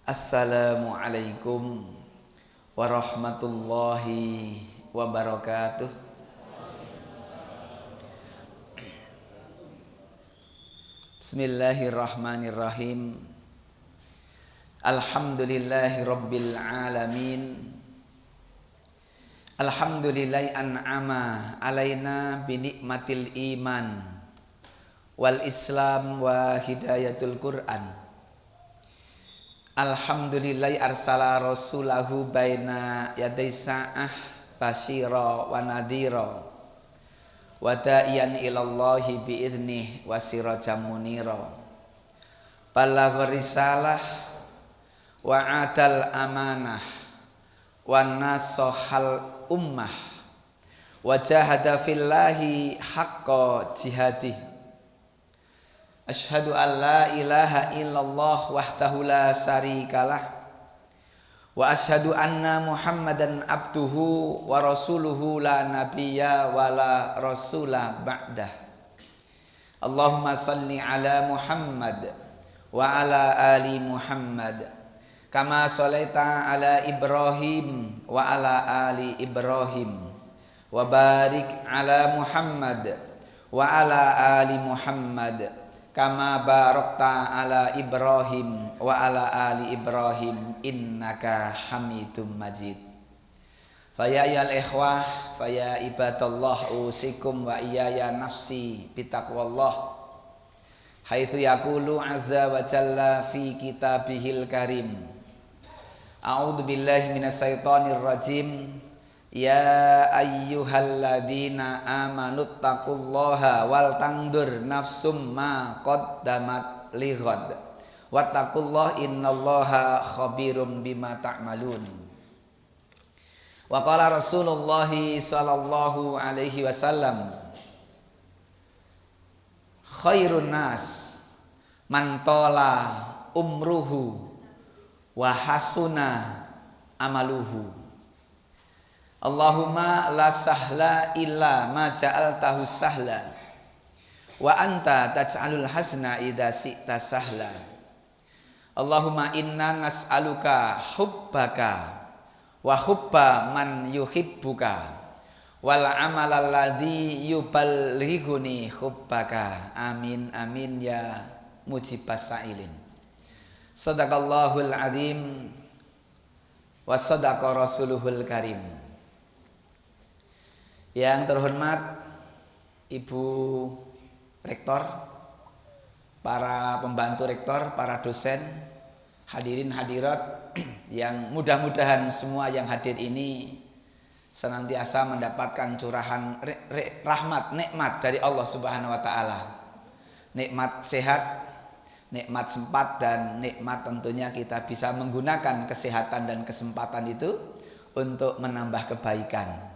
Assalamualaikum warahmatullahi wabarakatuh. Bismillahirrahmanirrahim. Alhamdulillahi rabbil alamin. Alhamdulillahi an'ama alaina binikmatil iman wal islam wa hidayatul Qur'an. Alhamdulillahi arsala rasulahu baina yaday sa'ah basyira wa nadhira wa da'iyan ilallahi bi'idnih wa sirajan munira. Balagha risalah wa adal amanah wa nasahal ummah wa jahada fillahi haqqa jihadih. Asyhadu an la ilaha illallah wahdahu la syarikalah wa asyhadu anna Muhammadan abduhu wa rasuluhu la nabiyya wa la rasula ba'dah. Allahumma salli ala Muhammad wa ala ali Muhammad kama shalaita ala Ibrahim wa ala ali Ibrahim wa barik ala Muhammad wa ala ali Muhammad kama barakta ala Ibrahim wa ala ali Ibrahim innaka Hamidum Majid. Faya ayyuhal ikhwah, faya ibadallah, usikum wa iyaya nafsi bitaqwallah. Haitsu yaqulu azza wa jalla fi kitabihil karim. A'udzu billahi minasyaitonir rajim. Ya ayyuhalladzina amanuttaqullaha wal tangdur nafsum ma qaddamat lighad wattaqullaha innallaha khabirum bima ta'malun. Wa qala Rasulullah sallallahu alaihi wasallam, khairun nas man tala umruhu wa hasuna amaluhu. Allahumma la sahla illa ma ja'altahu sahla wa anta taj'alul hasna idza syi'ta sahla. Allahumma inna nas'aluka hubbaka wa hubba man yuhibbuka wal amala alladhi yuballighuni hubbaka. Amin amin ya mujibas sa'ilin. Sadaqallahul azim wa sadaqa rasuluhul karim. Yang terhormat Ibu Rektor, para pembantu rektor, para dosen, hadirin hadirat yang mudah-mudahan semua yang hadir ini senantiasa mendapatkan curahan rahmat, nikmat dari Allah Subhanahu wa taala. Nikmat sehat, nikmat sempat, dan nikmat tentunya kita bisa menggunakan kesehatan dan kesempatan itu untuk menambah kebaikan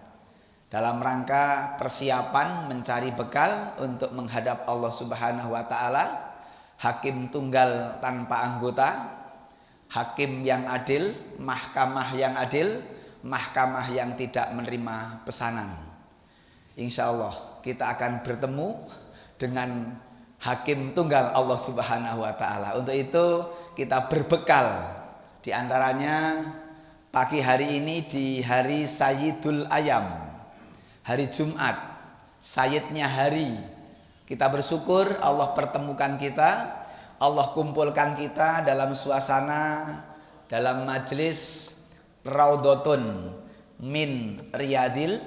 dalam rangka persiapan mencari bekal untuk menghadap Allah Subhanahu wa taala. Hakim tunggal tanpa anggota, hakim yang adil, mahkamah yang adil, mahkamah yang tidak menerima pesanan. Insya Allah kita akan bertemu dengan hakim tunggal Allah Subhanahu wa taala. Untuk itu kita berbekal, di antaranya pagi hari ini di hari Sayyidul Ayam, hari Jumat, Sayyidnya hari. Kita bersyukur Allah pertemukan kita, Allah kumpulkan kita dalam suasana, dalam majlis Raudhatun min Riyadil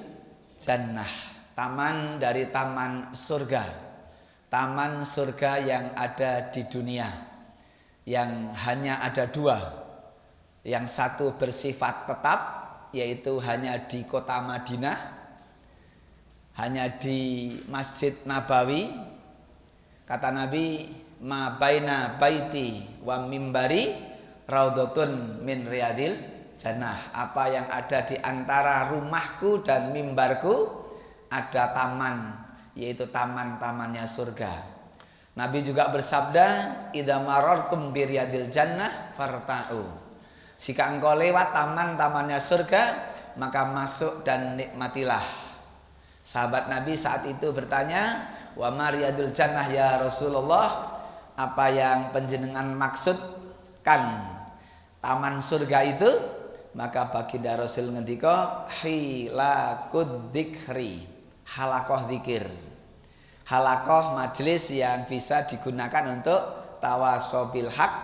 Jannah, taman dari taman surga. Taman surga yang ada di dunia, yang hanya ada dua. Yang satu bersifat tetap, yaitu hanya di kota Madinah, hanya di Masjid Nabawi. Kata Nabi, ma baina baiti wa mimbari raudhatun min riyadil jannah. Apa yang ada di antara rumahku dan mimbarku ada taman, yaitu taman-tamannya surga. Nabi juga bersabda, idza marartum bi riyadil jannah farta'u. Jika engkau lewat taman-tamannya surga, maka masuk dan nikmatilah. Sahabat Nabi saat itu bertanya, wa mariyadul jannah ya Rasulullah, apa yang panjenengan maksudkan taman surga itu, maka baginda Rasul ngendika hilakud dzikri, halakoh zikir. Halakoh majelis yang bisa digunakan untuk tawasobil haq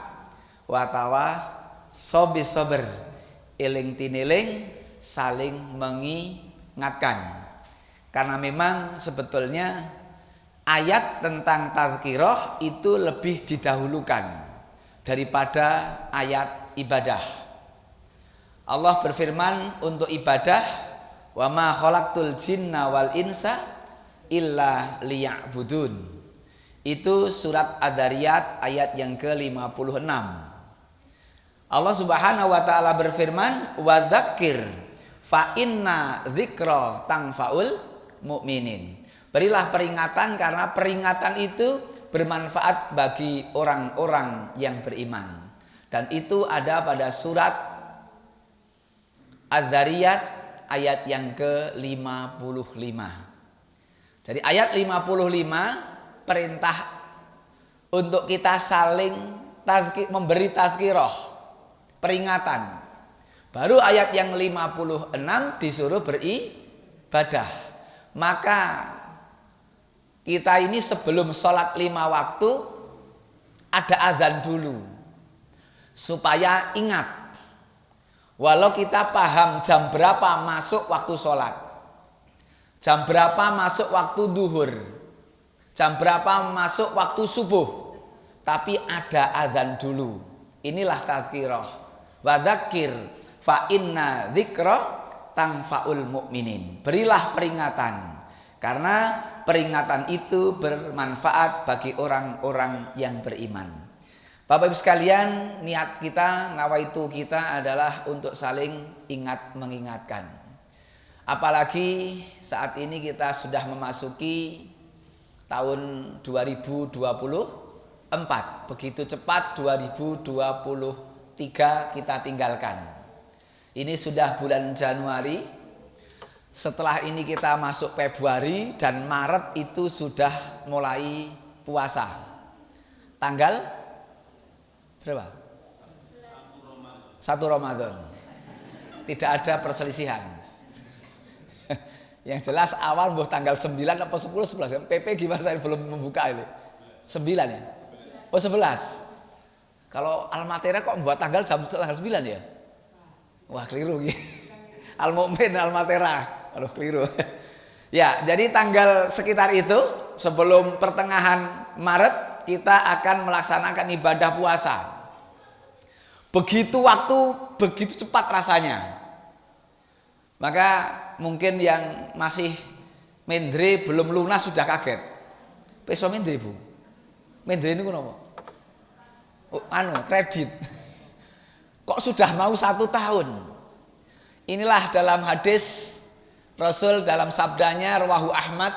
wa tawasobis sober, eling tiniling, saling mengingatkan. Karena memang sebetulnya ayat tentang tazkirah itu lebih didahulukan daripada ayat ibadah. Allah berfirman untuk ibadah, wa ma khalaqtul jinna wal insa illa liya'budun. Itu surat Ad-Dariyat ayat yang ke-56. Allah Subhanahu wa taala berfirman, wa dzakir fa inna dzikra tanfaul mu'minin. Berilah peringatan karena peringatan itu bermanfaat bagi orang-orang yang beriman. Dan itu ada pada surat Ad-Dariyat ayat yang ke-55. Jadi ayat 55 perintah untuk kita saling memberi tazkirah, peringatan. Baru ayat yang 56 disuruh beribadah. Maka kita ini sebelum sholat 5 waktu ada azan dulu supaya ingat. Walau kita paham jam berapa masuk waktu sholat, jam berapa masuk waktu duhur, jam berapa masuk waktu subuh, tapi ada azan dulu. Inilah tazkirah. Wa dzakir fa inna dzikra tanfaul mu'minin. Berilah peringatan karena peringatan itu bermanfaat bagi orang-orang yang beriman. Bapak Ibu sekalian, niat kita, nawaitu kita adalah untuk saling ingat mengingatkan. Apalagi saat ini kita sudah memasuki tahun 2024. Begitu cepat 2023 kita tinggalkan. Ini sudah bulan Januari. Setelah ini kita masuk Februari dan Maret itu sudah mulai puasa. Tanggal berapa? 1 Ramadan. Tidak ada perselisihan. Yang jelas awal tanggal 9 atau 10, 11. PP gimana, saya belum membuka ini. 9 ya? Oh 11. Kalau Al-Matera kok membuat tanggal 9 ya? Wah keliru. Al-Mu'min Al-Matera. Aduh keliru. Ya, jadi tanggal sekitar itu sebelum pertengahan Maret kita akan melaksanakan ibadah puasa. Begitu waktu begitu cepat rasanya. Maka mungkin yang masih mendre belum lunas sudah kaget. Peso mendre Bu. Mendre ini kenapa? Oh, kredit. Kok sudah mau 1 tahun? Inilah dalam hadis Rasul dalam sabdanya rawahu Ahmad,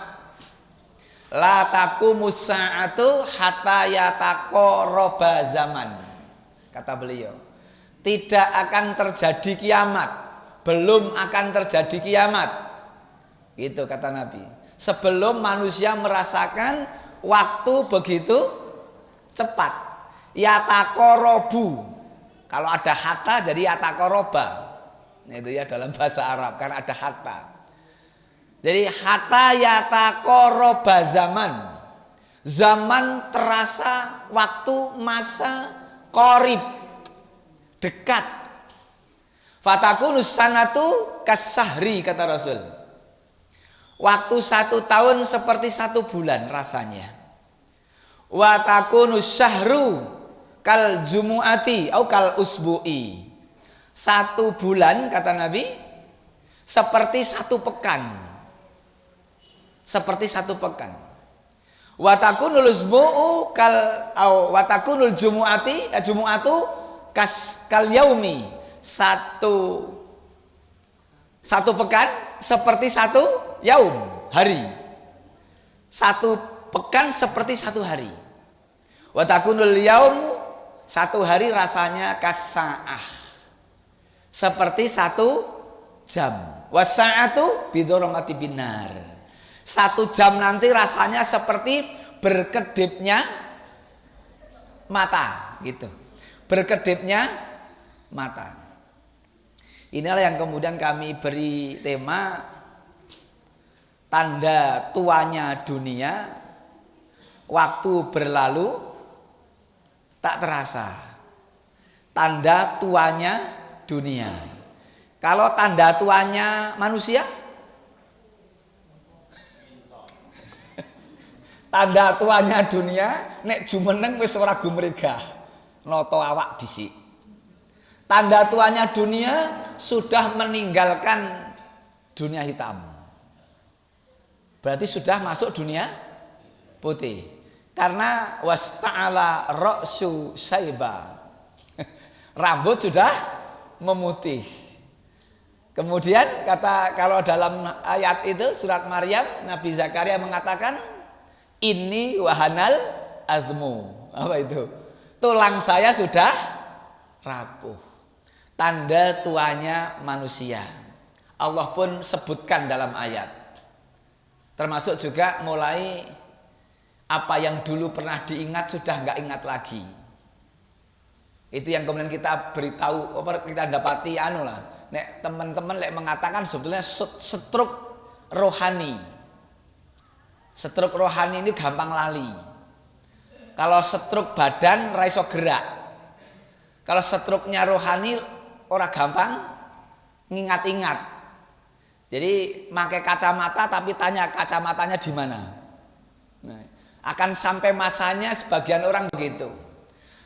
la taqumus sa'atu hatta yataqarraba zaman. Kata beliau, tidak akan terjadi kiamat, belum akan terjadi kiamat. Gitu kata Nabi. Sebelum manusia merasakan waktu begitu cepat. Yataqarrabu. Kalau ada hatta jadi yataqarraba. Itu ya dalam bahasa Arab karena ada hatta. Jadi hatta yataqarraba zaman. Zaman terasa, waktu, masa qarib, dekat. Fatakunus sanatu kasahri kata Rasul. Waktu 1 tahun seperti 1 bulan rasanya. Wa takunus syahru kal jumu'ati au kal usbu'i. 1 bulan kata Nabi seperti 1 pekan. Seperti 1 pekan. Wa takunul usbu'u kal au wa takunul jumu'ati jumu'atu kal yaumi. 1 pekan seperti 1 yaum, hari. 1 pekan seperti 1 hari. Wa takunul yaum, 1 hari rasanya kasa'ah, seperti 1 jam. Wa sa'atu bidoromati binar. 1 jam nanti rasanya seperti berkedipnya mata, gitu. Berkedipnya mata. Inilah yang kemudian kami beri tema tanda tuanya dunia, waktu berlalu tak terasa. Tanda tuanya dunia. Kalau tanda tuanya manusia, tanda tuanya dunia nek jumeneng wis ora gumregah, noto awak dhisik. Tanda tuanya dunia sudah meninggalkan dunia hitam. Berarti sudah masuk dunia putih. Karena wasta'ala ra'su syaiba. Rambut sudah memutih. Kemudian kata kalau dalam ayat itu surat Maryam, Nabi Zakaria mengatakan ini wahanal azmu. Apa itu? Tulang saya sudah rapuh. Tanda tuanya manusia. Allah pun sebutkan dalam ayat. Termasuk juga mulai apa yang dulu pernah diingat sudah nggak ingat lagi. Itu yang kemudian kita beritahu, kita dapati nek teman-teman mengatakan sebetulnya stroke rohani. Stroke rohani ini gampang lali. Kalau stroke badan raiso gerak. Kalau stroke-nya rohani ora gampang ngingat-ingat. Jadi pakai kacamata tapi tanya kacamatanya di mana. Nah, akan sampai masanya sebagian orang begitu.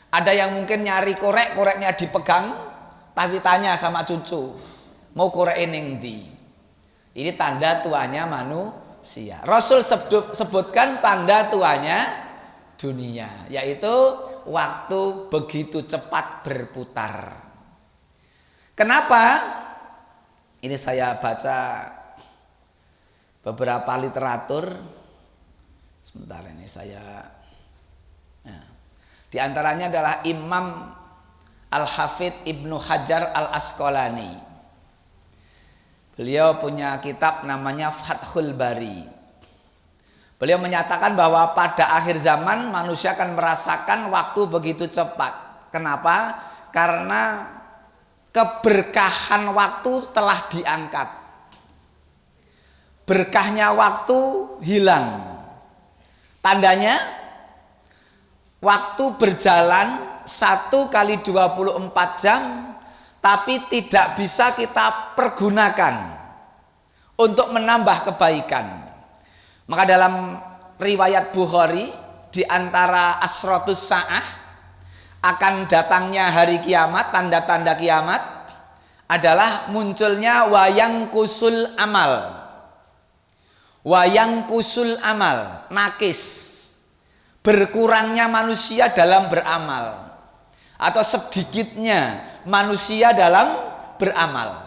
Ada yang mungkin nyari koreknya dipegang tapi tanya sama cucu, mau korek ning ndi? Ini tanda tuanya manusia. Rasul sebutkan tanda tuanya dunia, yaitu waktu begitu cepat berputar. Kenapa? Ini saya baca beberapa literatur. Sebentar ini saya. Nah, di antaranya adalah Imam Al-Hafidh Ibnu Hajar Al-Asqalani. Beliau punya kitab namanya Fathul Bari. Beliau menyatakan bahwa pada akhir zaman manusia akan merasakan waktu begitu cepat. Kenapa? Karena keberkahan waktu telah diangkat. Berkahnya waktu hilang. Tandanya waktu berjalan 1 kali 24 jam tapi tidak bisa kita pergunakan untuk menambah kebaikan. Maka dalam riwayat Bukhari di antara asratus sa'ah akan datangnya hari kiamat, tanda-tanda kiamat adalah munculnya wayang kusul amal. Wayang kusul amal, nakis. Berkurangnya manusia dalam beramal atau sedikitnya manusia dalam beramal.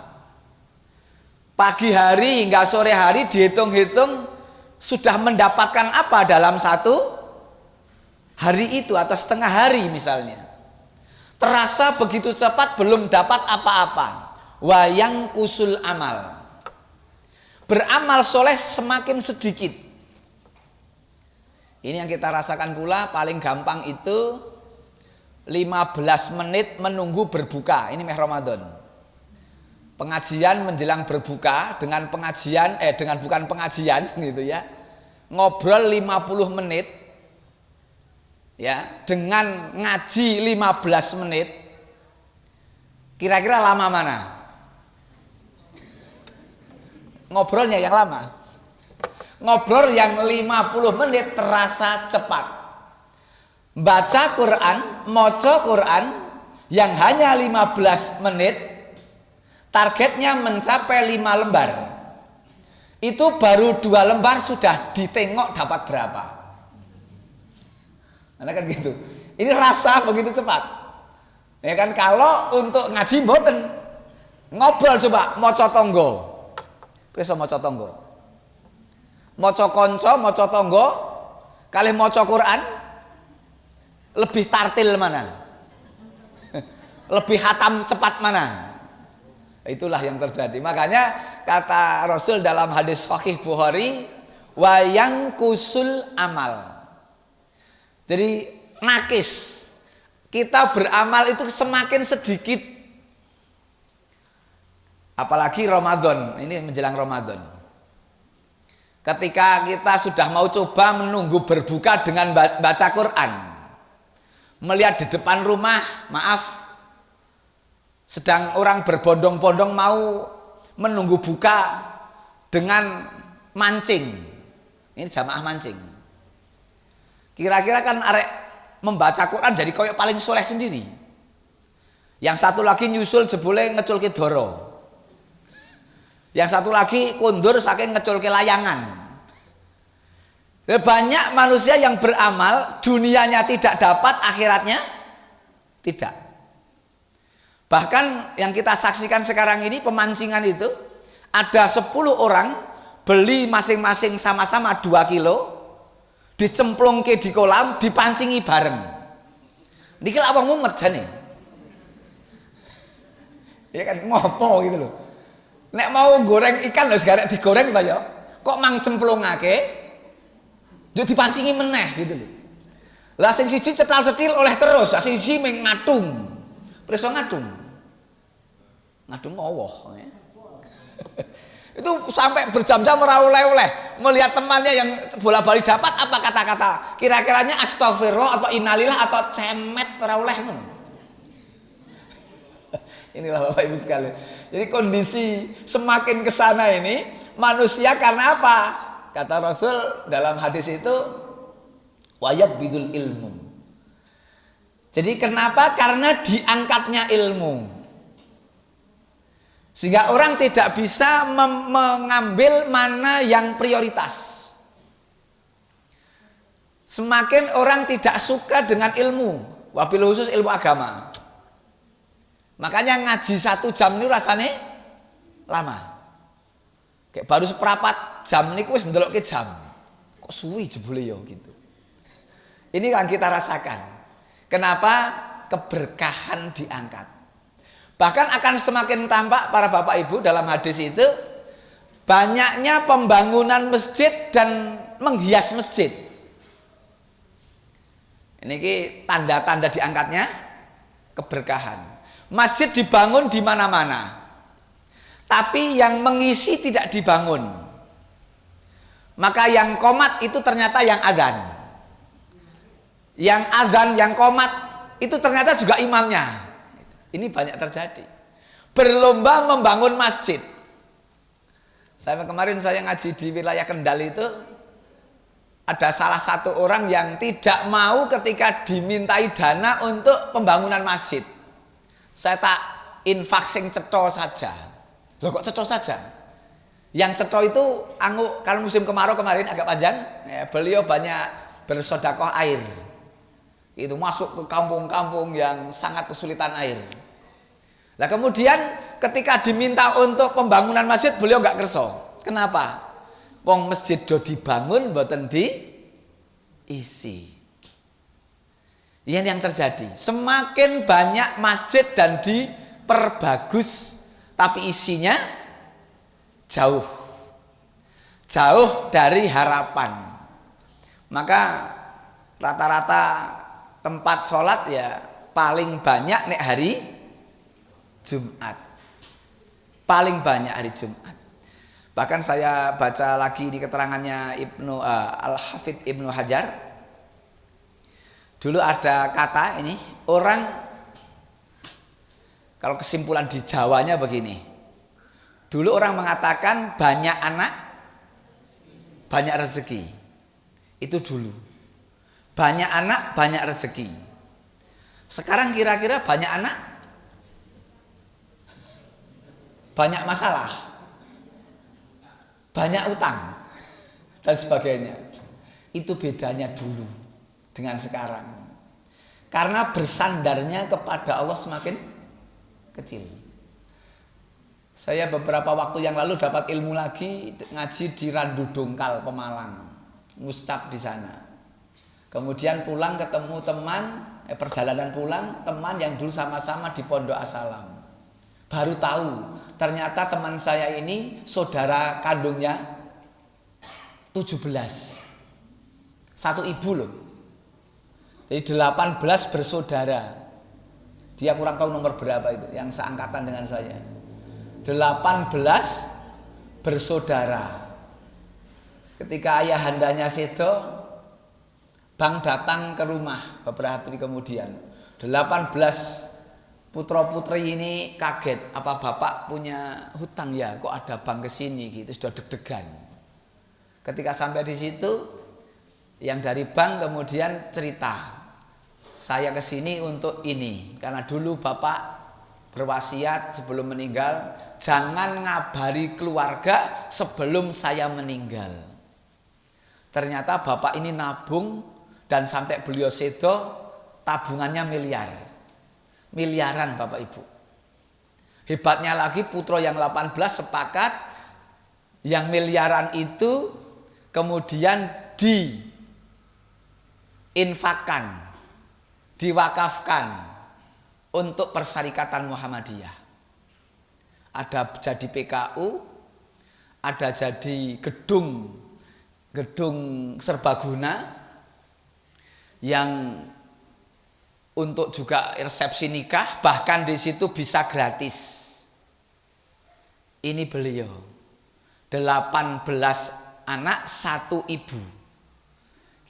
Pagi hari hingga sore hari dihitung-hitung sudah mendapatkan apa dalam satu hari itu atau setengah hari misalnya. Terasa begitu cepat belum dapat apa-apa. Wayang kusul amal. Beramal soleh semakin sedikit. Ini yang kita rasakan pula paling gampang itu 15 menit menunggu berbuka. Ini meh Ramadan. Pengajian menjelang berbuka dengan pengajian dengan bukan pengajian gitu ya. Ngobrol 50 menit ya, dengan ngaji 15 menit. Kira-kira lama mana? Ngobrolnya yang lama. Ngobrol yang 50 menit terasa cepat. Baca Quran, moco Quran yang hanya 15 menit, targetnya mencapai 5 lembar. Itu baru 2 lembar sudah ditengok dapat berapa. Karena kan gitu. Ini rasa begitu cepat. Ya kan, kalau untuk ngaji mboten. Ngobrol coba moco tonggo. Bisa moco tonggo. Moco konco, moco tonggo, kali moco Quran lebih tartil mana? Lebih hatam cepat mana? Itulah yang terjadi. Makanya kata Rasul dalam hadis Sahih Bukhari, wayang kusul amal. Jadi nakis. Kita beramal itu semakin sedikit Apalagi Ramadan, ini menjelang Ramadan. Ketika kita sudah mau coba menunggu berbuka dengan baca Quran, melihat di depan rumah, maaf, sedang orang berbondong-bondong mau menunggu buka dengan mancing. Ini jamaah mancing. Kira-kira kan arek membaca Quran jadi koyok paling soleh sendiri. Yang satu lagi nyusul jebule ngeculke doro. Yang satu lagi kundur saking ngeculke layangan. Banyak manusia yang beramal, dunianya tidak dapat, akhiratnya tidak. Bahkan yang kita saksikan sekarang ini pemancingan itu ada 10 orang beli masing-masing sama-sama 2 kilo, dicemplungke di kolam, dipancingi bareng. Niki lak wong mumet jane. Ya kan ngopo gitu loh. Nek mau goreng ikan lho segarek digoreng to ya. Kok mang cemplungake yo dipancingi meneh gitu loh. Lah sing siji cetal-cetil oleh terus, sing siji ming ngatung. Preso ngatung. Ngatung Allah. Itu sampai berjam-jam ora oleh-oleh melihat temannya yang bola-bali dapat apa kata-kata. Kira-kiranya astagfirullah atau innalillah atau cemet ora oleh ngono. Inilah Bapak Ibu sekalian. Jadi kondisi semakin ke sana ini manusia karena apa? Kata Rasul dalam hadis itu wayat bidul ilmu. Jadi kenapa? Karena diangkatnya ilmu. Sehingga orang tidak bisa mengambil mana yang prioritas. Semakin orang tidak suka dengan ilmu, wabil khusus ilmu agama. Makanya ngaji 1 jam ini rasanya lama. Kayak baru seperempat jam ini wis ndelokke jam. Kok suwi jebule ya gitu. Ini yang kita rasakan. Kenapa? Keberkahan diangkat. Bahkan akan semakin tampak para bapak ibu dalam hadis itu banyaknya pembangunan masjid dan menghias masjid. Ini tanda-tanda diangkatnya keberkahan. Masjid dibangun di mana-mana, tapi yang mengisi tidak dibangun. Maka yang qomat itu ternyata yang adzan. Yang adzan, yang qomat itu ternyata juga imamnya. Ini banyak terjadi. Berlomba membangun masjid. Kemarin saya ngaji di wilayah Kendal itu ada salah satu orang yang tidak mau ketika dimintai dana untuk pembangunan masjid. Saya tak infak sing cetha saja. Loh kok cetha saja? Yang cetha itu kalau musim kemarau kemarin agak panjang, ya, beliau banyak bersedekah air. Itu masuk ke kampung-kampung yang sangat kesulitan air. Nah kemudian ketika diminta untuk pembangunan masjid beliau nggak kerso. Kenapa? Wong masjid do dibangun mboten diisi. Ini yang terjadi. Semakin banyak masjid dan diperbagus, tapi isinya jauh dari harapan. Maka rata-rata tempat sholat ya paling banyak nek hari Jumat. Paling banyak hari Jumat. Bahkan saya baca lagi di keterangannya Al-Hafidz Ibnu Hajar. Dulu ada kata ini, orang kalau kesimpulan di Jawanya begini. Dulu orang mengatakan banyak anak, banyak rezeki. Itu dulu. Banyak anak, banyak rezeki. Sekarang kira-kira banyak anak, banyak masalah, banyak utang, dan sebagainya. Itu bedanya dulu dengan sekarang. Karena bersandarnya kepada Allah semakin kecil. Saya beberapa waktu yang lalu dapat ilmu lagi ngaji di Randu Dongkal Pemalang, Mustab di sana. Kemudian pulang ketemu teman, perjalanan pulang teman yang dulu sama-sama di Pondok Asalam. Baru tahu ternyata teman saya ini saudara kandungnya 17. Satu ibu loh. Jadi 18 bersaudara. Dia kurang tahu nomor berapa itu, yang seangkatan dengan saya. 18 bersaudara. Ketika ayahandanya sedo, Bang datang ke rumah beberapa hari kemudian. 18 putra-putri ini kaget, apa bapak punya hutang ya? Kok ada Bang kesini gitu, sudah deg-degan. Ketika sampai di situ, yang dari Bang kemudian cerita, saya kesini untuk ini, karena dulu bapak berwasiat sebelum meninggal, jangan ngabari keluarga sebelum saya meninggal. Ternyata bapak ini nabung dan sampai beliau sedo tabungannya miliaran bapak ibu. Hebatnya lagi putra yang 18 sepakat yang miliaran itu kemudian diinfakkan, diwakafkan untuk Persyarikatan Muhammadiyah. Ada jadi PKU, ada jadi gedung serbaguna yang untuk juga resepsi nikah, bahkan di situ bisa gratis. Ini beliau 18 anak, 1 ibu.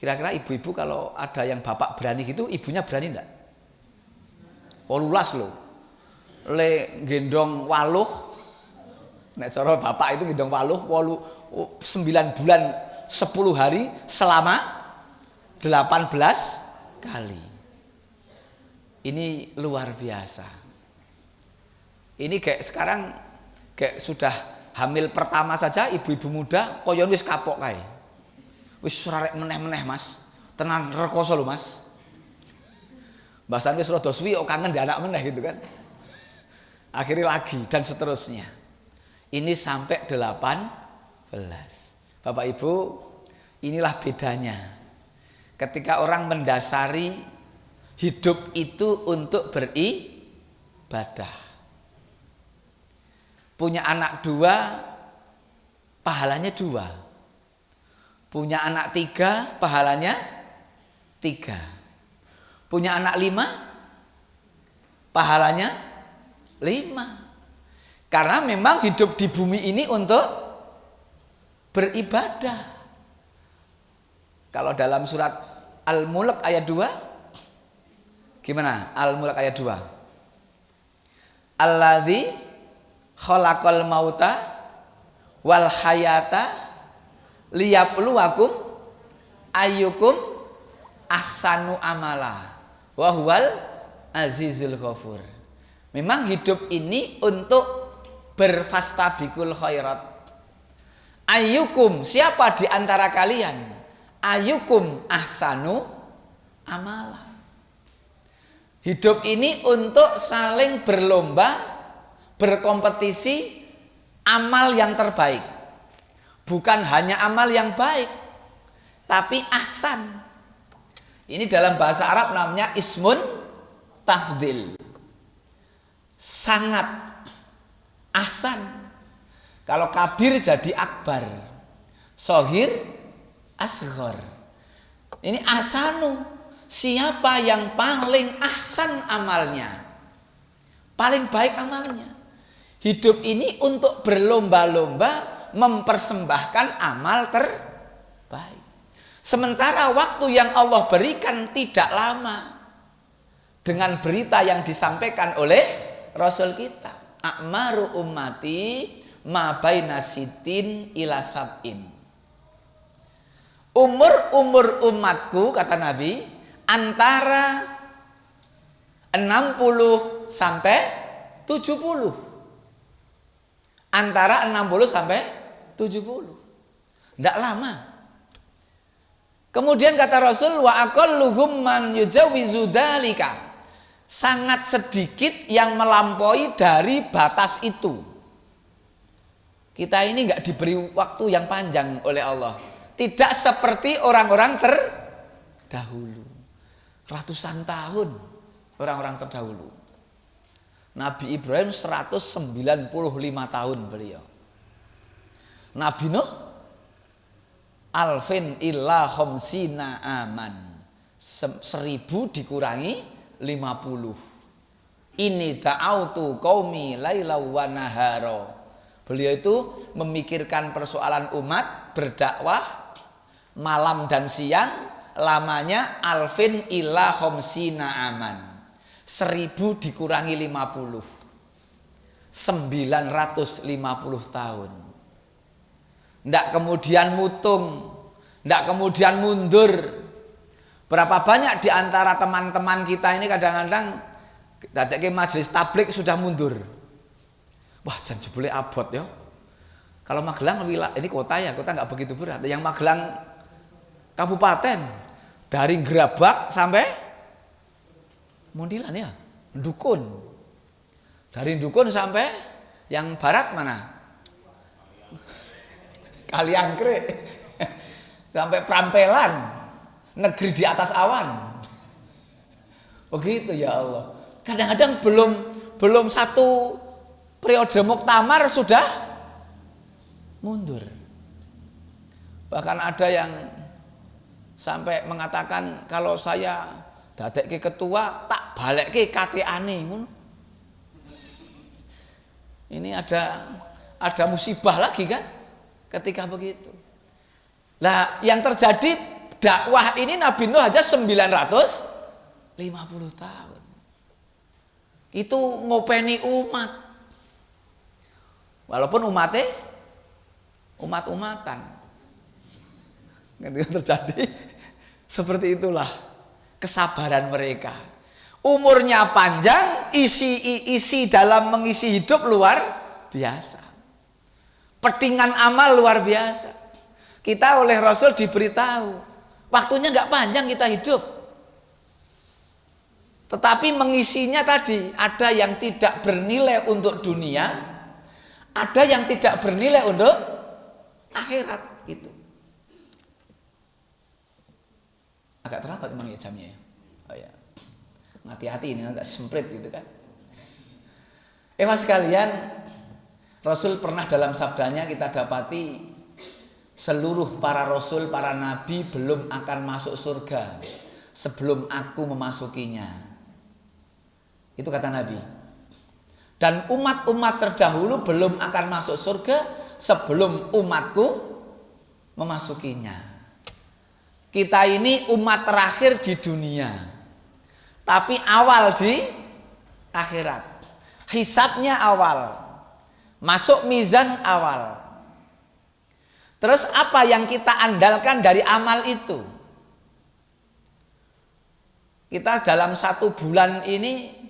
Kira-kira ibu-ibu kalau ada yang bapak berani gitu, ibunya berani enggak? 18 loh. Le gendong waluh. Nek cara bapak itu gendong waluh 9 bulan 10 hari selama 18 kali. Ini luar biasa. Ini kayak sekarang kayak sudah hamil pertama saja ibu-ibu muda koyon wis kapok kae. Wis surarek meneh-meneh Mas. Tenan rekoso lho Mas. Bahasane wis rada suwi kok kangen di anak meneh gitu kan. Akhirnya lagi dan seterusnya. Ini sampai 18. Bapak Ibu, inilah bedanya. Ketika orang mendasari hidup itu untuk beribadah. Punya anak 2, pahalanya 2. Punya anak 3, pahalanya 3. Punya anak 5, pahalanya 5. Karena memang hidup di bumi ini untuk beribadah. Kalau dalam surat Al-Mulk ayat 2, gimana? Al-Mulk ayat 2. Alladzi khalaqal mauta wal hayata liyabluwakum ayyukum ahsanu amala wa huwal azizul ghafur. Memang hidup ini untuk berfastabiqul khairat. Ayyukum, siapa di antara kalian? Ayyukum ahsanu amala. Hidup ini untuk saling berlomba, berkompetisi amal yang terbaik. Bukan hanya amal yang baik, tapi ahsan. Ini dalam bahasa Arab namanya ismun tafdil. Sangat ahsan. Kalau kabir jadi akbar, sohir asghar. Ini ahsanu. Siapa yang paling ahsan amalnya, paling baik amalnya. Hidup ini untuk berlomba-lomba mempersembahkan amal terbaik. Sementara waktu yang Allah berikan tidak lama. Dengan berita yang disampaikan oleh Rasul kita, a'maru ummati ma baina sitin ila sab'in. Umur umatku, kata Nabi, antara 60 sampai 70. Antara 60 sampai 70. Tidak lama. Kemudian kata Rasul, wa aqalluhum man yujawizu dzalika. Sangat sedikit yang melampaui dari batas itu. Kita ini enggak diberi waktu yang panjang oleh Allah. Tidak seperti orang-orang terdahulu. Ratusan tahun orang-orang terdahulu. Nabi Ibrahim 195 tahun beliau. Nabi Nuh alfin illa khamsina aman. 1000 dikurangi 50. Inni da'autu qaumi laila wa nahara. Beliau itu memikirkan persoalan umat, berdakwah malam dan siang, lamanya alfin ila khamsina aman. 1000 dikurangi 50. 950 tahun. Ndak kemudian mutung, ndak kemudian mundur. Berapa banyak di antara teman-teman kita ini kadang-kadang dadekke majelis tablik sudah mundur. Wah, jan jebule abot ya. Kalau Magelang ini kota ya, kota nggak begitu berat. Yang Magelang kabupaten dari Gerabak sampai Mundilan ya, Dukun. Dari Dukun sampai yang barat mana? Kaliangkrik. Sampai Prampelan, negeri di atas awan. Begitu ya Allah. Kadang-kadang belum satu periode muktamar sudah mundur. Bahkan ada yang sampai mengatakan kalau saya dadekke ketua tak balekke KTA-ne ngono. Ini ada musibah lagi kan ketika begitu. Nah, yang terjadi dakwah ini Nabi Nuh aja 950 tahun. Itu ngopeni umat. Walaupun umatnya umat-umatan. Yang terjadi seperti itulah kesabaran mereka. Umurnya panjang, isi dalam mengisi hidup luar biasa. Petingan amal luar biasa. Kita oleh Rasul diberitahu, waktunya nggak panjang kita hidup. Tetapi mengisinya tadi, ada yang tidak bernilai untuk dunia, ada yang tidak bernilai untuk akhirat itu. Agak terlambat memang ya jamnya ya. Oh ya. Hati-hati ini agak semprit gitu kan. Sekalian, Rasul pernah dalam sabdanya kita dapati seluruh para rasul, para nabi belum akan masuk surga sebelum aku memasukinya. Itu kata Nabi. Dan umat-umat terdahulu belum akan masuk surga sebelum umatku memasukinya. Kita ini umat terakhir di dunia, tapi awal di akhirat. Hisabnya awal, masuk mizan awal. Terus apa yang kita andalkan dari amal itu? Kita dalam 1 bulan ini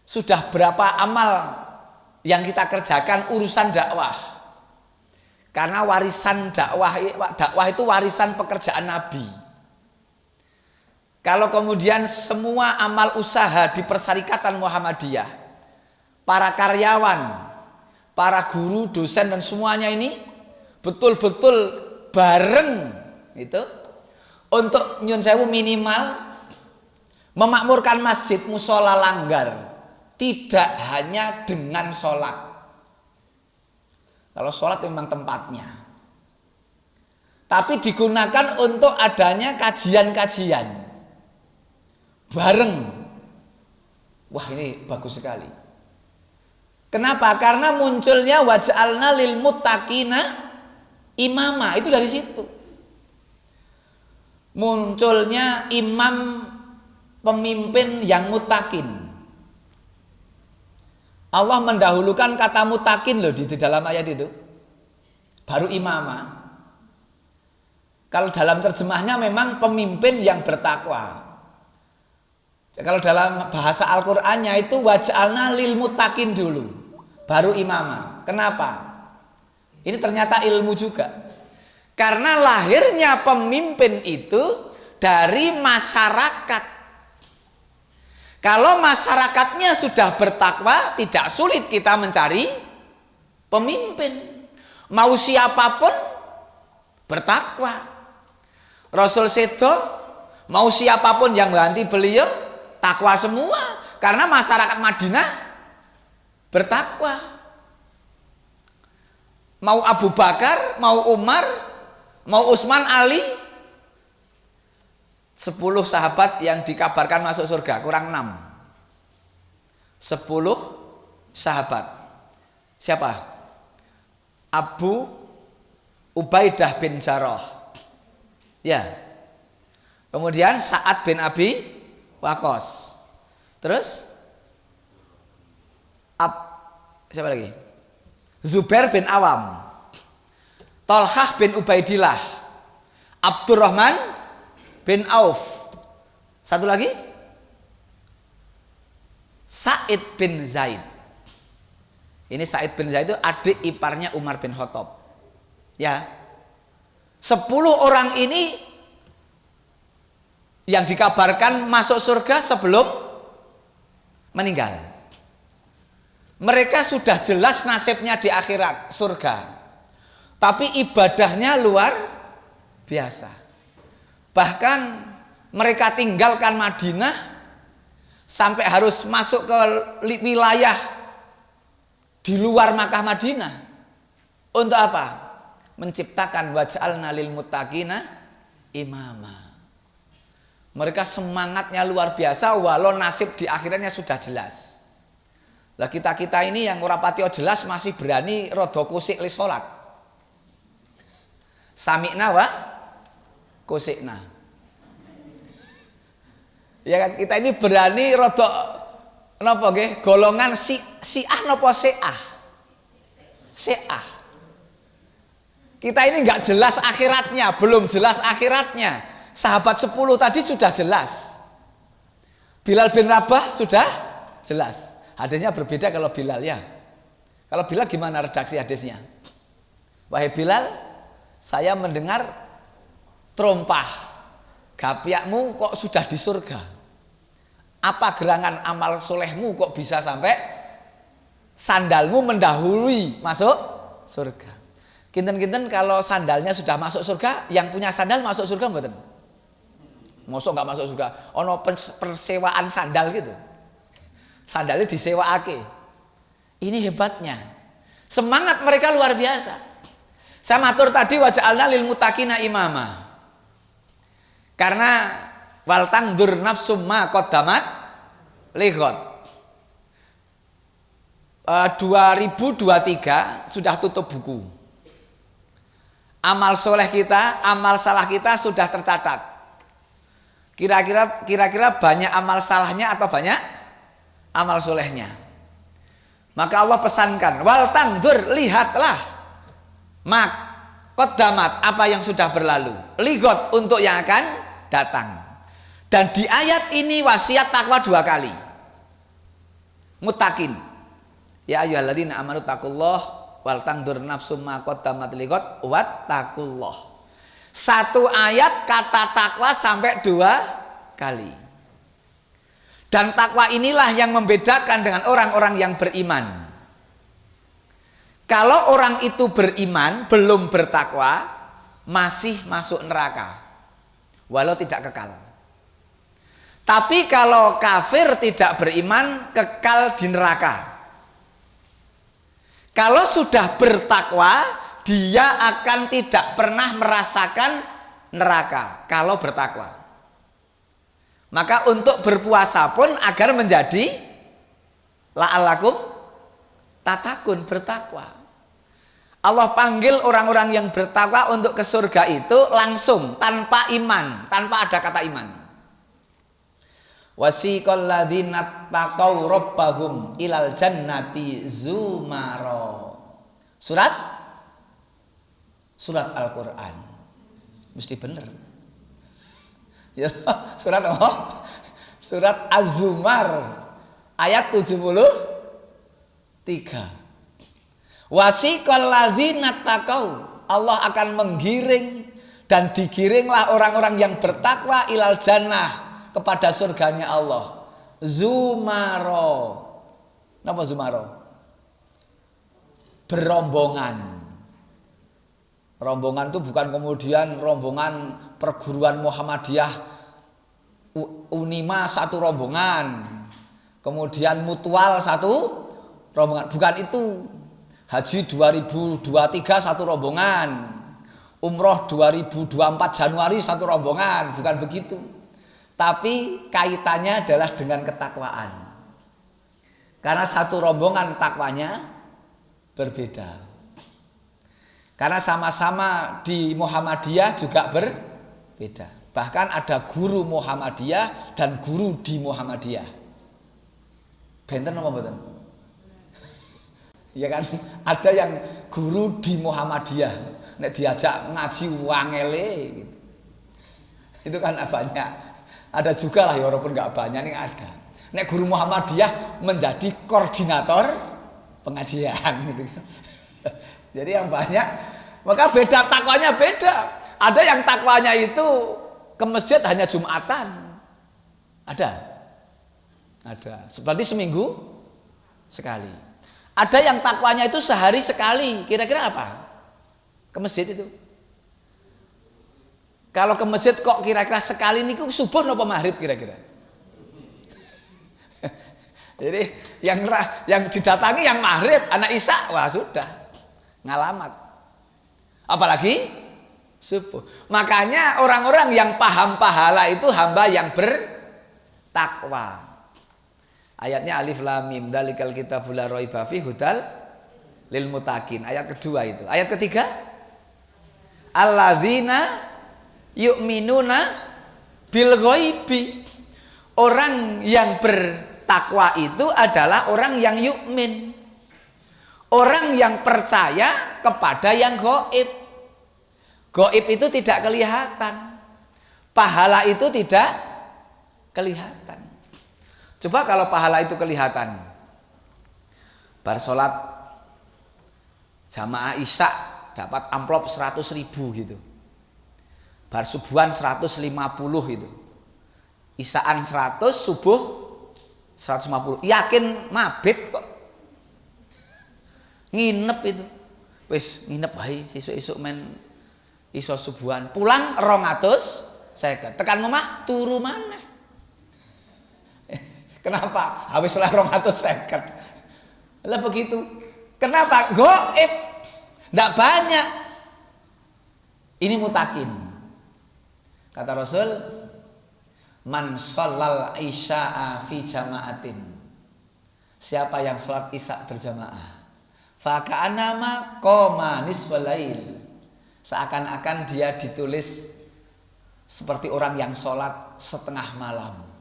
sudah berapa amal yang kita kerjakan urusan dakwah? Karena warisan dakwah itu warisan pekerjaan Nabi. Kalau kemudian semua amal usaha di Persyarikatan Muhammadiyah, para karyawan, para guru, dosen dan semuanya ini betul-betul bareng itu untuk nyun sewu minimal memakmurkan masjid musola langgar, tidak hanya dengan sholat. Kalau sholat memang tempatnya, tapi digunakan untuk adanya kajian-kajian bareng. Wah, ini bagus sekali. Kenapa? Karena munculnya waj'alna lil muttaqina imama, itu dari situ. Munculnya imam, pemimpin yang muttaqin. Allah mendahulukan kata mutakin loh di dalam ayat itu. Baru imamah. Kalau dalam terjemahnya memang pemimpin yang bertakwa. Kalau dalam bahasa Al-Qur'annya itu waj'alna lil mutakin dulu, baru imamah. Kenapa? Ini ternyata ilmu juga. Karena lahirnya pemimpin itu dari masyarakat. Kalau masyarakatnya sudah bertakwa, tidak sulit kita mencari pemimpin. Mau siapapun bertakwa. Rasul sedo, mau siapapun yang ganti beliau, takwa semua. Karena masyarakat Madinah bertakwa. Mau Abu Bakar, mau Umar, mau Utsman, Ali, 10 sahabat yang dikabarkan masuk surga, kurang 6. 10 sahabat. Siapa? Abu Ubaidah bin Jarrah. Ya. Kemudian Sa'ad bin Abi Waqqas. Terus siapa lagi? Zubair bin Awam. Tolhah bin Ubaidillah. Abdurrahman bin Auf. Satu lagi? Sa'id bin Zaid. Ini Sa'id bin Zaid itu adik iparnya Umar bin Khattab. Ya. 10 orang ini yang dikabarkan masuk surga sebelum meninggal. Mereka sudah jelas nasibnya di akhirat surga. Tapi ibadahnya luar biasa. Bahkan mereka tinggalkan Madinah sampai harus masuk ke wilayah di luar Makkah Madinah. Untuk apa? Menciptakan waj'alna lil muttaqina imama. Mereka semangatnya luar biasa walau nasib di akhiratnya sudah jelas. Lah kita ini yang ora patio jelas masih berani rada kusik li salat. Sami'na wa kusikna. Ya kan kita ini berani rada napa nggih? Golongan Syiah napa Syiah? Syiah. Kita ini enggak jelas akhiratnya, belum jelas akhiratnya. Sahabat 10 tadi sudah jelas. Bilal bin Rabah sudah jelas. Hadisnya berbeda kalau Bilal ya. Kalau Bilal gimana redaksi hadisnya? Wahai Bilal, saya mendengar trompah. Gapiakmu kok sudah di surga? Apa gerangan amal solehmu kok bisa sampai sandalmu mendahului masuk surga? Kinten-kinten kalau sandalnya sudah masuk surga, yang punya sandal masuk surga mboten? Mosok nggak masuk surga? Ono persewaan sandal gitu. Sandalnya disewaake. Ini hebatnya. Semangat mereka luar biasa. Saya matur tadi waja'alna lil muttaqina imama. Karena wal tangdur nafsum ma qaddamat lighad. 2023 sudah tutup buku. Amal soleh kita, amal salah kita sudah tercatat. Kira-kira banyak amal salahnya atau banyak amal solehnya. Maka Allah pesankan, wal tangdur, lihatlah mak qaddamat, apa yang sudah berlalu, ligot, untuk yang akan datang. Dan di ayat ini wasiat takwa 2 kali. Muttaqin. Ya ayyuhalladzina amanu taqullah wal tangdur nafsum ma qaddamat ligot wattaqullah. 1 ayat kata takwa sampai 2 kali. Dan takwa inilah yang membedakan dengan orang-orang yang beriman. Kalau orang itu beriman, belum bertakwa, masih masuk neraka. Walau tidak kekal. Tapi kalau kafir tidak beriman, kekal di neraka. Kalau sudah bertakwa, dia akan tidak pernah merasakan neraka. Kalau bertakwa. Maka untuk berpuasa pun agar menjadi la'allakum tatakun, bertakwa. Allah panggil orang-orang yang bertakwa untuk ke surga itu langsung, tanpa iman, tanpa ada kata iman. Wasiqal ladzina taqaw rabbahum ilal jannati zumara. Surat Al-Qur'an. Mesti bener. Ya, surat apa? Surat Az-Zumar ayat 73. Wasiqal ladzina taqaw, Allah akan menggiring dan digiringlah orang-orang yang bertakwa ilal jannah, kepada surganya Allah. Zumaro. Napa zumaro? Berombongan. Rombongan itu bukan kemudian rombongan perguruan Muhammadiyah Unima satu rombongan, kemudian mutual satu rombongan, bukan itu. Haji 2023 satu rombongan, umroh 2024 Januari satu rombongan, bukan begitu. Tapi kaitannya adalah dengan ketakwaan. Karena satu rombongan takwanya berbeda. Karena sama-sama di Muhammadiyah juga berbeda. Bahkan ada guru Muhammadiyah dan guru di Muhammadiyah. Benten apa mboten? Ya kan, ada yang guru di Muhammadiyah, nek diajak ngaji wangele gitu. Itu kan banyak. Ada juga lah ya, walaupun nggak banyak nih ada. Nek guru Muhammadiyah menjadi koordinator pengajian gitu. Jadi yang banyak, maka beda takwanya beda. Ada yang takwanya itu ke masjid hanya Jumatan. Ada. Seperti seminggu sekali. Ada yang takwanya itu sehari sekali. Kira-kira apa? Ke masjid itu. Kalau ke masjid kok kira-kira sekali niku subuh napa maghrib kira-kira? Jadi yang didatangi yang maghrib, anak isya, wah sudah ngalamat. Apalagi subuh. Makanya orang-orang yang paham pahala itu hamba yang bertakwa. Ayatnya alif lam mim dalikal kitabul la raiba fihi hudal lil muttaqin. Ayat kedua itu. Ayat ketiga, alladzina yu'minuna bil ghaibi. Orang yang bertakwa itu adalah orang yang yu'min. Orang yang percaya kepada yang gaib. Gaib itu tidak kelihatan. Pahala itu tidak kelihatan. Coba kalau pahala itu kelihatan. Bar sholat jamaah isya dapat amplop 100.000 gitu. Bar subuhan 150 gitu. Isyaan 100, subuh 150. Yakin mabit kok. Nginep itu. Wis nginep bae sesuk-esuk men iso subuhan. Pulang 250. Tekan omah turu maneh. Kenapa? Habis lah 250. Lah begitu. Kenapa? Gaib. Enggak banyak. Ini mutakin. Kata Rasul, man shallal isya'a fi jama'atin. Siapa yang sholat isya berjamaah, fa ka'annama qoma nisfal lail. Seakan-akan dia ditulis seperti orang yang sholat setengah malam.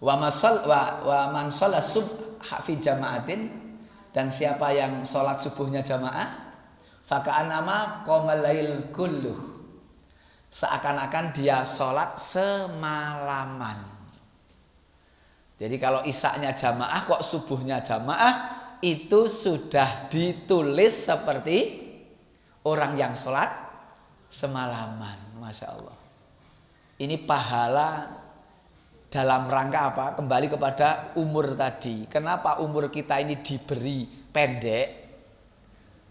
Wa man shalla subha fi jama'atin, dan siapa yang sholat subuhnya jamaah, fa ka'annama qomal lail kulluh. Seakan-akan dia sholat semalaman. Jadi kalau isaknya jamaah kok subuhnya jamaah, itu sudah ditulis seperti orang yang sholat semalaman. Masya Allah. Ini pahala dalam rangka apa? Kembali kepada umur tadi. Kenapa umur kita ini diberi pendek?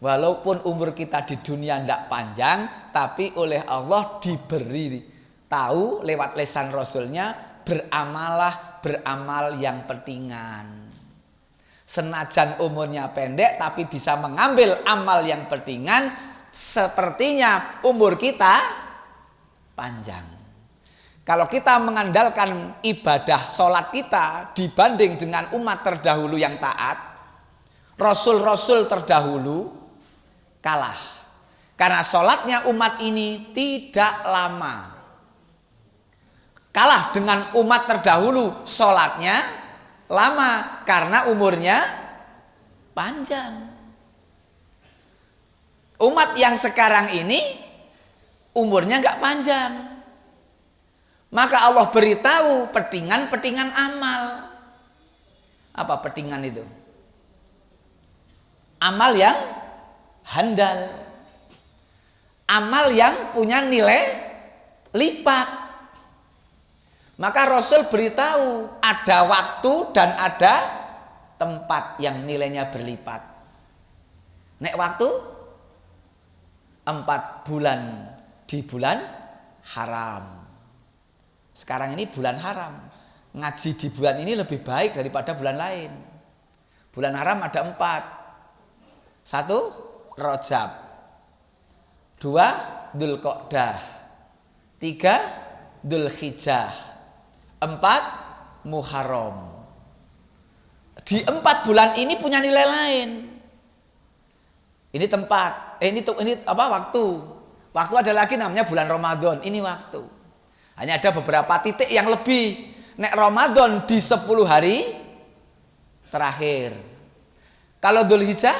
Walaupun umur kita di dunia tidak panjang, tapi oleh Allah diberi tahu lewat lisan Rasulnya, beramal yang pentingan. Senajan umurnya pendek, tapi bisa mengambil amal yang pentingan, sepertinya umur kita panjang. Kalau kita mengandalkan ibadah sholat kita dibanding dengan umat terdahulu yang taat, Rasul-Rasul terdahulu kalah. Karena sholatnya umat ini tidak lama. Kalah dengan umat terdahulu, sholatnya lama karena umurnya panjang. Umat yang sekarang ini umurnya nggak panjang. Maka Allah beritahu petingan-petingan amal. Apa petingan itu? Amal yang handal. Amal yang punya nilai lipat. Maka Rasul beritahu ada waktu dan ada tempat yang nilainya berlipat. Nek waktu 4 bulan di bulan haram. Sekarang ini bulan haram. Ngaji di bulan ini lebih baik daripada bulan lain. Bulan haram ada 4. 1 Rajab, 2 Dzulqa'dah, 3 Dzulhijjah, 4 Muharram. di 4 bulan ini punya nilai lain. Ini tempat, ini apa, waktu. Waktu ada lagi namanya bulan Ramadan, ini waktu. Hanya ada beberapa titik yang lebih. Nek Ramadan di 10 hari terakhir. Kalau Dzulhijjah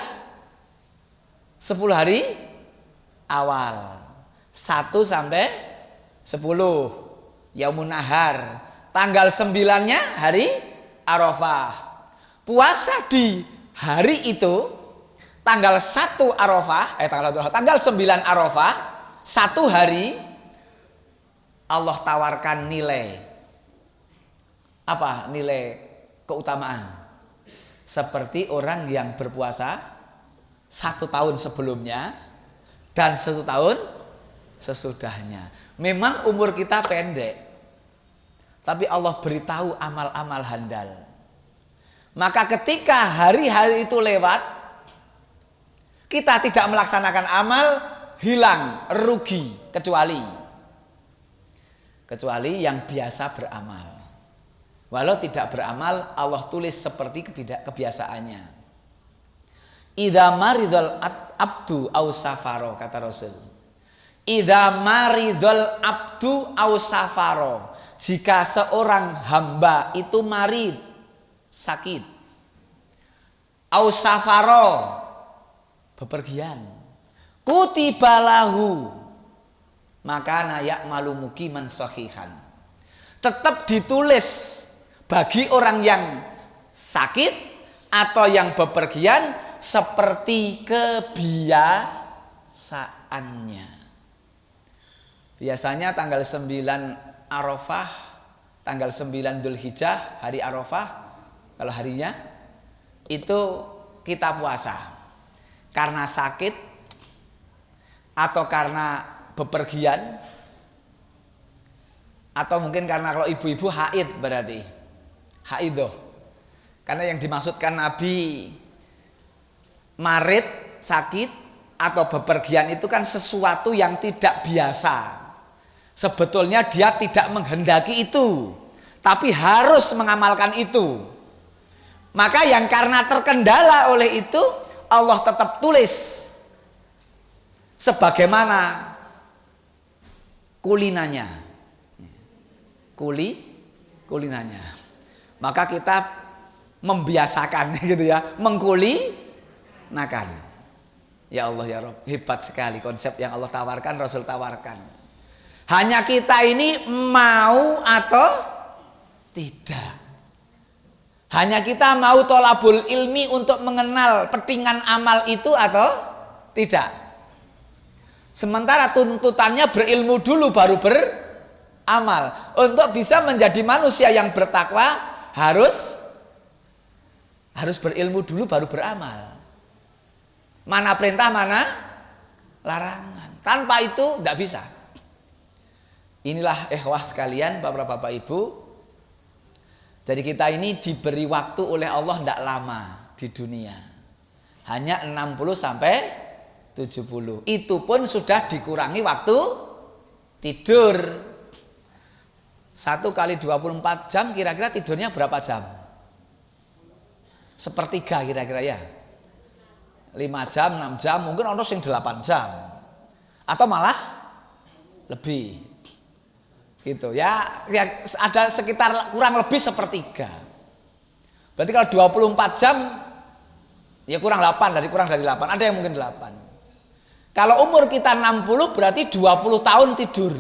10 hari awal. 1 sampai 10 Yaumun Nahar. Tanggal 9-nya hari Arafah. Puasa di hari itu tanggal 1 Arafah, tanggal 9 Arafah, 1 hari Allah tawarkan nilai. Apa nilai keutamaan? Seperti orang yang berpuasa 1 tahun sebelumnya dan 1 tahun sesudahnya. Memang umur kita pendek, tapi Allah beritahu amal-amal handal. Maka ketika hari-hari itu lewat, kita tidak melaksanakan amal, hilang, rugi, kecuali yang biasa beramal. Walau tidak beramal, Allah tulis seperti kebiasaannya. Idza maridul abdu aw safaro, kata Rasul. Idza maridul abdu aw safaro, jika seorang hamba itu marid, sakit, aw safaro, bepergian, kutibalahu, maka nayak malu mukiman sahihan, tetap ditulis bagi orang yang sakit atau yang bepergian seperti kebiasaannya. Biasanya tanggal 9 Arafah, tanggal 9 Dzulhijjah, hari Arafah, kalau harinya itu kita puasa. Karena sakit atau karena bepergian, atau mungkin karena kalau ibu-ibu haid, berarti haidoh. Karena yang dimaksudkan Nabi marid, sakit atau bepergian itu kan sesuatu yang tidak biasa. Sebetulnya dia tidak menghendaki itu, tapi harus mengamalkan itu. Maka yang karena terkendala oleh itu, Allah tetap tulis sebagaimana kulinanya. Kulinanya. Maka kita membiasakan gitu ya, mengkulinakan. Ya Allah ya Rabb, hebat sekali konsep yang Allah tawarkan, Rasul tawarkan. Hanya kita ini mau atau tidak. Hanya kita mau tolabul ilmi untuk mengenal petingan amal itu atau tidak. Sementara tuntutannya berilmu dulu baru beramal. Untuk bisa menjadi manusia yang bertakwa harus berilmu dulu baru beramal. Mana perintah, mana larangan. Tanpa itu tidak bisa. Inilah ikhwah sekalian, bapak-bapak ibu. Jadi kita ini diberi waktu oleh Allah tidak lama di dunia. Hanya 60 sampai 70. Itu pun sudah dikurangi waktu tidur. 1 kali 24 jam kira-kira tidurnya berapa jam? Sepertiga kira-kira ya. 5 jam, 6 jam, mungkin ono sing 8 jam. Atau malah lebih. Gitu ya, ada sekitar kurang lebih sepertiga. Berarti kalau 24 jam ya kurang dari 8, ada yang mungkin 8. Kalau umur kita 60 berarti 20 tahun tidur.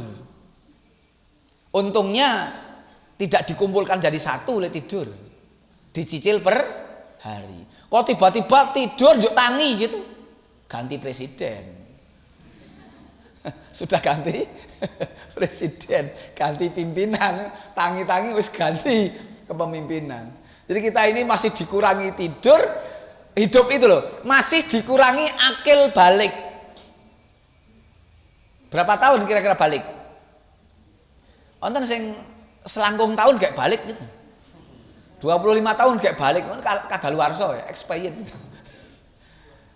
Untungnya tidak dikumpulkan jadi satu oleh tidur. Dicicil per hari. Kalau tiba-tiba tidur yuk tangi gitu, ganti presiden. Sudah ganti presiden, ganti pimpinan, tangi-tangi wis ganti kepemimpinan. Jadi kita ini masih dikurangi tidur, hidup itu loh, masih dikurangi akil balik. Berapa tahun kira-kira balik? Wonten sing selangkung tahun kayak balik gitu. 25 tahun kayak balik, kadaluwarsa ya, expired gitu.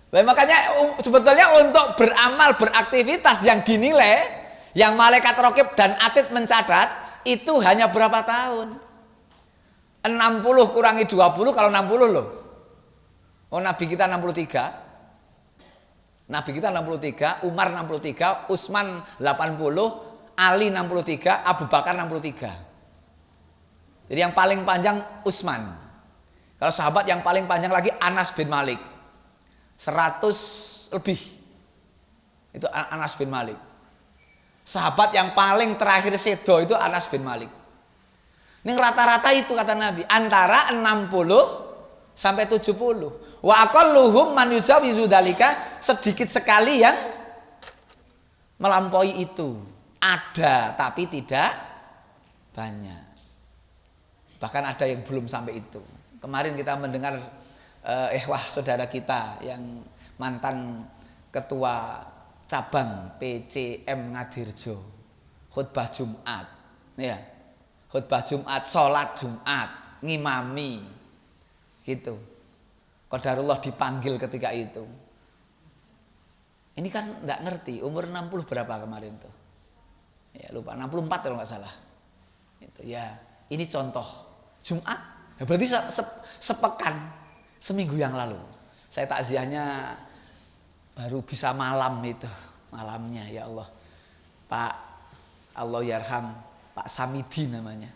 Nah, makanya sebetulnya untuk beramal, beraktivitas yang dinilai, yang malaikat raqib dan atid mencatat, itu hanya berapa tahun? 60 kurangi 20 kalau 60 loh. Oh Nabi kita 63. Nabi kita 63, Umar 63, Utsman 80, Ali 63, Abu Bakar 63. Jadi yang paling panjang Utsman. Kalau sahabat yang paling panjang lagi Anas bin Malik. 100 lebih. Itu Anas bin Malik. Sahabat yang paling terakhir sedo itu Anas bin Malik. Ini rata-rata itu kata Nabi antara 60 sampai 70. Wa aqalluhum man yujawizu dzalika, sedikit sekali yang melampaui itu. Ada tapi tidak banyak. Bahkan ada yang belum sampai itu. Kemarin kita mendengar saudara kita yang mantan ketua cabang PCM Ngadirjo, khutbah Jumat, ya, khutbah Jumat, sholat Jumat, ngimami, gitu. Qadarullah dipanggil ketika itu. Ini kan nggak ngerti, umur 60 berapa kemarin tuh? Ya lupa, 64 kalau nggak salah. Itu ya, ini contoh Jumat. Ya, berarti sepekan, seminggu yang lalu. Saya takziahnya baru bisa malam itu, malamnya ya Allah. Pak Allah yarham, Pak Samidi namanya.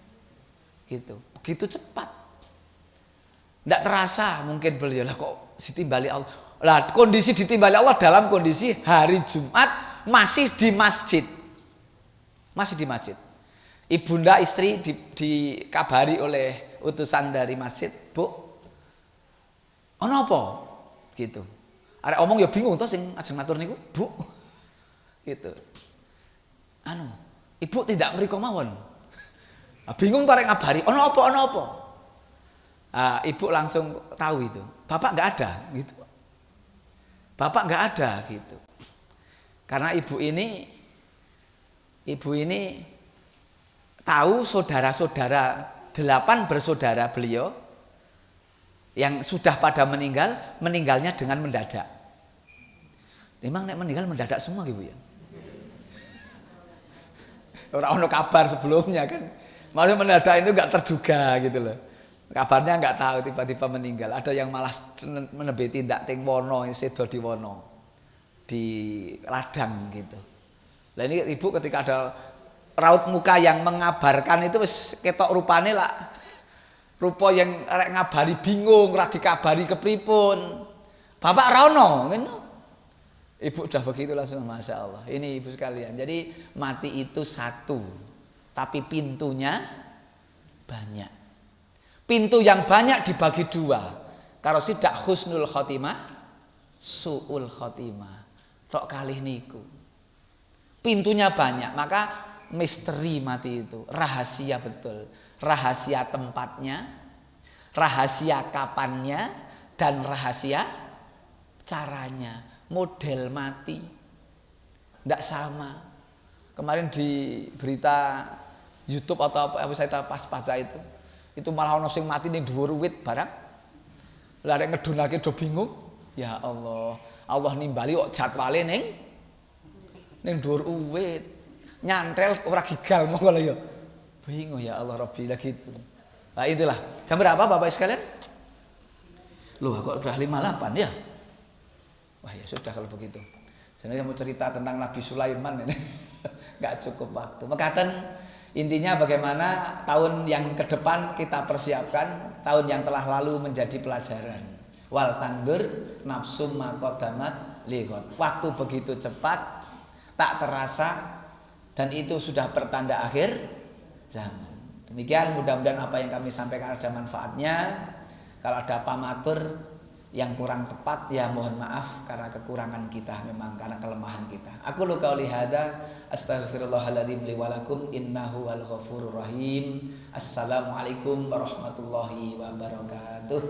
Gitu. Begitu cepat. Tidak terasa mungkin beliau lah kok ditimbali Allah. Lah kondisi ditimbali Allah dalam kondisi hari Jumat masih di masjid. Masih di masjid. Ibunda istri dikabari oleh utusan dari masjid, "Bu, ono apa?" Gitu. Arek omong ya bingung to sing ajeng matur niku, "Bu." Gitu. Ibu tidak mriko mawon. Bingung to arek ngabari, "Ono apa? Ono apa?" Ibu langsung tahu itu. Bapak enggak ada gitu. Bapak enggak ada gitu. Karena ibu ini tahu saudara-saudara 8 bersaudara beliau yang sudah pada meninggalnya dengan mendadak. Memang nek meninggal mendadak semua Ibu ya. Orang ono kabar sebelumnya kan. Maksudnya mendadak itu enggak terduga gitu loh. Kabarnya enggak tahu tiba-tiba meninggal. Ada yang malah menebeti tindak ting wono sedo di wono. Di ladang gitu. Lah ini Ibu ketika ada raut muka yang mengabarkan itu wis ketok rupane lah. Rupa yang arek ngabari bingung, ora dikabari kepripun. Bapak ra ono, ngono. Ibu udah begitu langsung Masya Allah. Ini Ibu sekalian. Jadi mati itu satu, tapi pintunya banyak. Pintu yang banyak dibagi dua. Kalau sidak husnul khotimah, su'ul khotimah. Tok kalih niku. Pintunya banyak, maka misteri mati itu, rahasia betul. Rahasia tempatnya, rahasia kapannya, dan rahasia caranya. Model mati tidak sama. Kemarin di berita YouTube atau apa saya pas itu malah ono sing mati ning dhuwur wit barang. Lah arek ngedunake do bingung. Ya Allah, Allah nimbali kok jadwale ning dhuwur wit. Nyantel ora gigal monggo lho ya. Bingung ya Allah Rabbi lah gitu. Nah itulah. Jam berapa Bapak sekalian? Loh kok udah 58 ya? Wah ya sudah kalau begitu. Saya mau cerita tentang Nabi Sulaiman ini. Gak cukup waktu. Mekaten intinya bagaimana tahun yang ke depan kita persiapkan. Tahun yang telah lalu menjadi pelajaran. Wal tandur nafsum maqaddamat liqad. Waktu begitu cepat tak terasa dan itu sudah pertanda akhir zaman. Demikian mudah-mudahan apa yang kami sampaikan ada manfaatnya. Kalau ada pamatur yang kurang tepat ya mohon maaf karena kekurangan kita, memang karena kelemahan kita. Aku lu qauli hadza astaghfirullahaladzim li wa lakum innahu wal ghafurur rahim. Assalamualaikum warahmatullahi wabarakatuh.